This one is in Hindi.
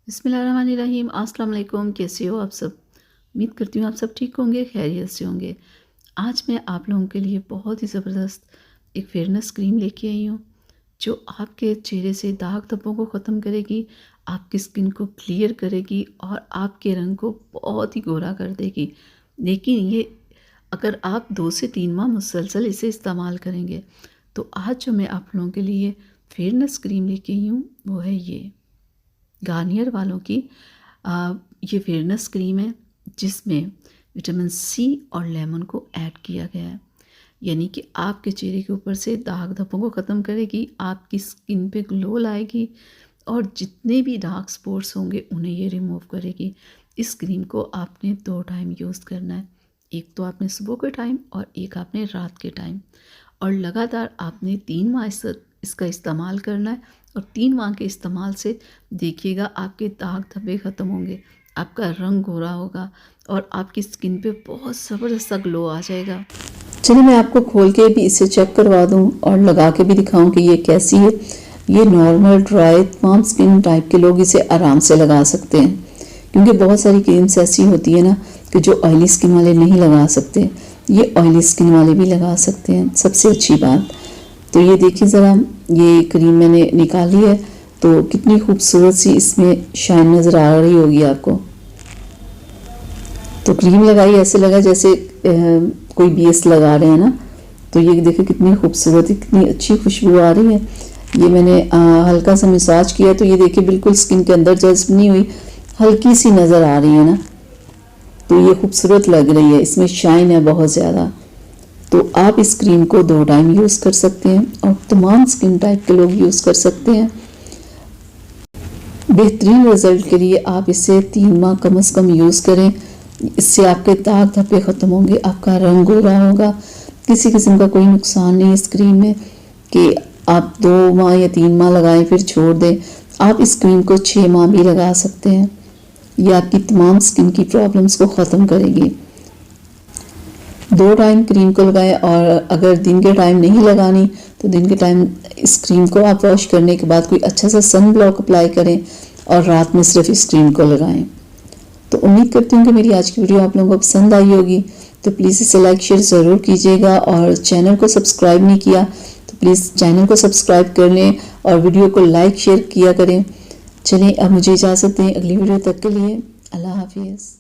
बिस्मिल्लाहिर्रहमानिर्रहीम। अस्सलाम वालेकुम। कैसे हो आप सब? उम्मीद करती हूँ आप सब ठीक होंगे, खैरियत से होंगे। आज मैं आप लोगों के लिए बहुत ही ज़बरदस्त एक फेयरनेस क्रीम लेके आई हूँ जो आपके चेहरे से दाग धब्बों को ख़त्म करेगी, आपकी स्किन को क्लियर करेगी और आपके रंग को बहुत ही गोरा कर देगी। लेकिन ये अगर आप 2 से 3 माह मुसलसल इसे इस्तेमाल करेंगे तो आज जो मैं आप लोगों के लिए फेयरनेस क्रीम लेके आई हूँ वो है ये गार्नियर वालों की ये फेयरनेस क्रीम है जिसमें विटामिन सी और लेमन को ऐड किया गया है। यानी कि आपके चेहरे के ऊपर से दाग धब्बों को ख़त्म करेगी, आपकी स्किन पे ग्लो लाएगी और जितने भी डार्क स्पॉट्स होंगे उन्हें ये रिमूव करेगी। इस क्रीम को आपने 2 टाइम यूज़ करना है, एक तो आपने सुबह के टाइम और एक आपने रात के टाइम, और लगातार आपने 3 माह इसका इस्तेमाल करना है। और 3 माह के इस्तेमाल से देखिएगा आपके दाग धब्बे ख़त्म होंगे, आपका रंग गोरा होगा और आपकी स्किन पे बहुत ज़बरदस्त सा ग्लो आ जाएगा। चलिए मैं आपको खोल के भी इसे चेक करवा दूं और लगा के भी दिखाऊं कि ये कैसी है। ये नॉर्मल ड्राई तमाम स्किन टाइप के लोग इसे आराम से लगा सकते हैं, क्योंकि बहुत सारी क्रीम्स ऐसी होती है ना कि जो ऑयली स्किन वाले नहीं लगा सकते, ये ऑयली स्किन वाले भी लगा सकते हैं। सबसे अच्छी बात तो ये देखिए ज़रा, ये क्रीम मैंने निकाली है तो कितनी खूबसूरत सी इसमें शाइन नज़र आ रही होगी आपको। तो क्रीम लगाई ऐसे लगा जैसे कोई बेस लगा रहे हैं ना। तो ये देखिए कितनी खूबसूरत, कितनी अच्छी खुशबू आ रही है। ये मैंने हल्का सा मसाज किया तो ये देखिए बिल्कुल स्किन के अंदर जज्ब नहीं हुई, हल्की सी नज़र आ रही है ना। तो ये खूबसूरत लग रही है, इसमें शाइन है बहुत ज़्यादा। तो आप इस क्रीम को 2 टाइम यूज़ कर सकते हैं और तमाम स्किन टाइप के लोग यूज़ कर सकते हैं। बेहतरीन रिजल्ट के लिए आप इसे 3 माह कम से कम यूज़ करें। इससे आपके दाग धब्बे ख़त्म होंगे, आपका रंग गोरा होगा। किसी किस्म का कोई नुकसान नहीं इस क्रीम में कि आप 2 माह या 3 माह लगाएं फिर छोड़ दें। आप इस क्रीम को 6 माह भी लगा सकते हैं। ये आपकी तमाम स्किन की प्रॉब्लम्स को ख़त्म करेगी। 2 टाइम क्रीम को लगाएं और अगर दिन के टाइम नहीं लगानी तो दिन के टाइम इस क्रीम को आप वॉश करने के बाद कोई अच्छा सा सन ब्लॉक अप्लाई करें और रात में सिर्फ इस क्रीम को लगाएं। तो उम्मीद करती हूँ कि मेरी आज की वीडियो आप लोगों को पसंद आई होगी। तो प्लीज़ इसे लाइक शेयर ज़रूर कीजिएगा और चैनल को सब्सक्राइब नहीं किया तो प्लीज़ चैनल को सब्सक्राइब कर लें और वीडियो को लाइक शेयर किया करें। चलिए अब मुझे इजाज़त दें, अगली वीडियो तक के लिए अल्लाह हाफिज़।